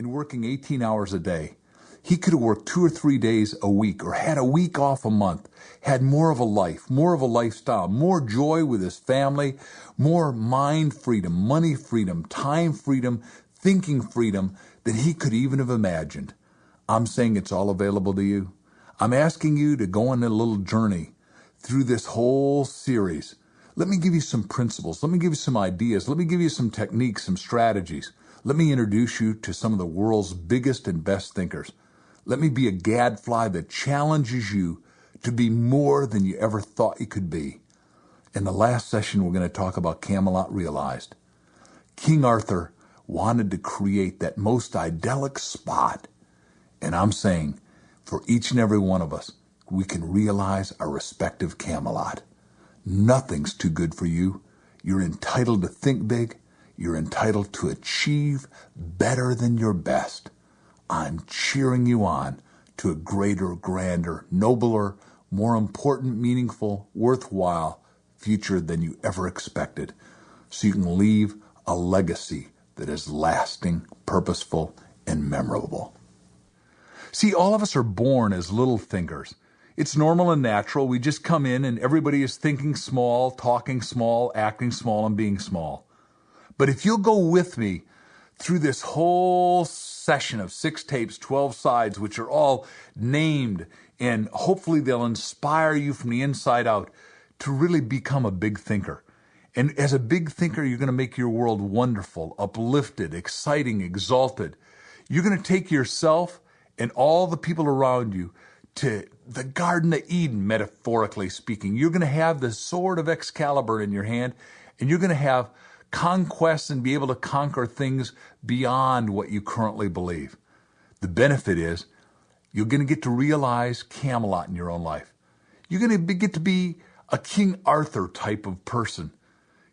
and working 18 hours a day. He could have worked 2 or 3 days a week or had a week off a month, had more of a life, more of a lifestyle, more joy with his family, more mind freedom, money freedom, time freedom, thinking freedom than he could even have imagined. I'm saying it's all available to you. I'm asking you to go on a little journey through this whole series. Let me give you some principles. Let me give you some ideas. Let me give you some techniques, some strategies. Let me introduce you to some of the world's biggest and best thinkers. Let me be a gadfly that challenges you to be more than you ever thought you could be. In the last session, we're going to talk about Camelot Realized. King Arthur wanted to create that most idyllic spot. And I'm saying, for each and every one of us, we can realize our respective Camelot. Nothing's too good for you. You're entitled to think big. You're entitled to achieve better than your best. I'm cheering you on to a greater, grander, nobler, more important, meaningful, worthwhile future than you ever expected, so you can leave a legacy that is lasting, purposeful, and memorable. See, all of us are born as little thinkers. It's normal and natural. We just come in and everybody is thinking small, talking small, acting small, and being small. But if you'll go with me through this whole session of 6 tapes, 12 sides, which are all named, and hopefully they'll inspire you from the inside out to really become a big thinker. And as a big thinker, you're going to make your world wonderful, uplifted, exciting, exalted. You're going to take yourself and all the people around you to the Garden of Eden, metaphorically speaking. You're going to have the sword of Excalibur in your hand, and you're going to have conquests and be able to conquer things beyond what you currently believe. The benefit is you're going to get to realize Camelot in your own life. You're going to get to be a King Arthur type of person.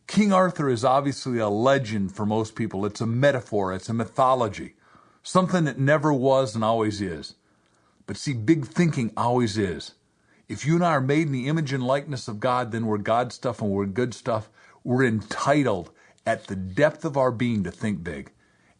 King Arthur is obviously a legend for most people. It's a metaphor. It's a mythology. Something that never was and always is. But see, big thinking always is. If you and I are made in the image and likeness of God, then we're God stuff and we're good stuff. We're entitled at the depth of our being to think big.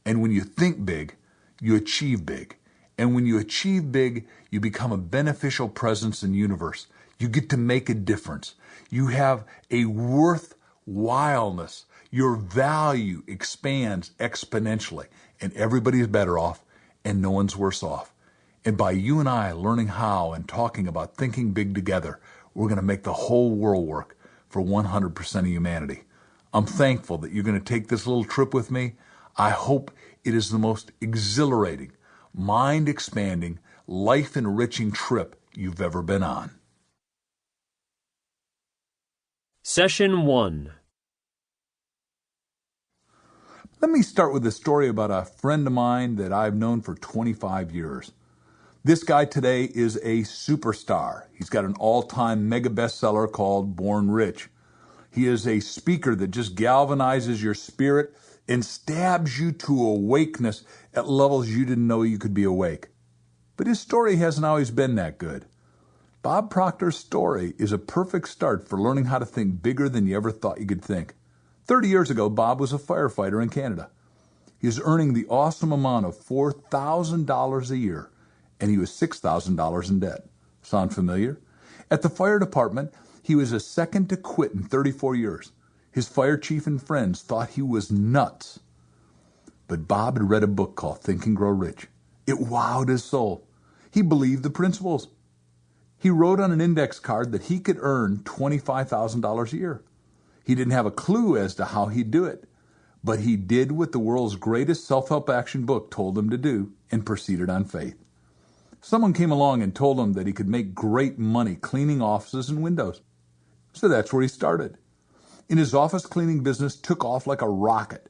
And when you think big, you achieve big. And when you achieve big, you become a beneficial presence in the universe. You get to make a difference. You have a worthwhileness. Your value expands exponentially. And everybody is better off and no one's worse off. And by you and I learning how and talking about thinking big together, we're going to make the whole world work for 100% of humanity. I'm thankful that you're going to take this little trip with me. I hope it is the most exhilarating, mind-expanding, life-enriching trip you've ever been on. Session 1. Let me start with a story about a friend of mine that I've known for 25 years. This guy today is a superstar. He's got an all-time mega bestseller called Born Rich. He is a speaker that just galvanizes your spirit and stabs you to awakeness at levels you didn't know you could be awake. But his story hasn't always been that good. Bob Proctor's story is a perfect start for learning how to think bigger than you ever thought you could think. 30 years ago, Bob was a firefighter in Canada. He was earning the awesome amount of $4,000 a year, and he was $6,000 in debt. Sound familiar? At the fire department, he was a second to quit in 34 years. His fire chief and friends thought he was nuts. But Bob had read a book called Think and Grow Rich. It wowed his soul. He believed the principles. He wrote on an index card that he could earn $25,000 a year. He didn't have a clue as to how he'd do it, but he did what the world's greatest self-help action book told him to do and proceeded on faith. Someone came along and told him that he could make great money cleaning offices and windows. So that's where he started. And his office cleaning business took off like a rocket.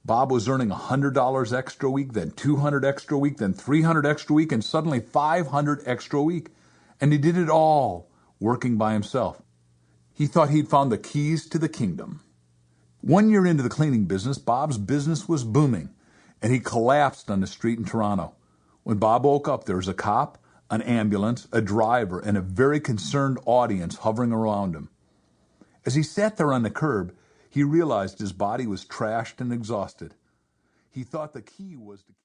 Bob was earning $100 extra a week, then $200 extra a week, then $300 extra a week, and suddenly $500 extra a week. And he did it all working by himself. He thought he'd found the keys to the kingdom. 1 year into the cleaning business, Bob's business was booming, and he collapsed on the street in Toronto. When Bob woke up, there was a cop, an ambulance, a driver, and a very concerned audience hovering around him. As he sat there on the curb, he realized his body was trashed and exhausted. He thought the key was to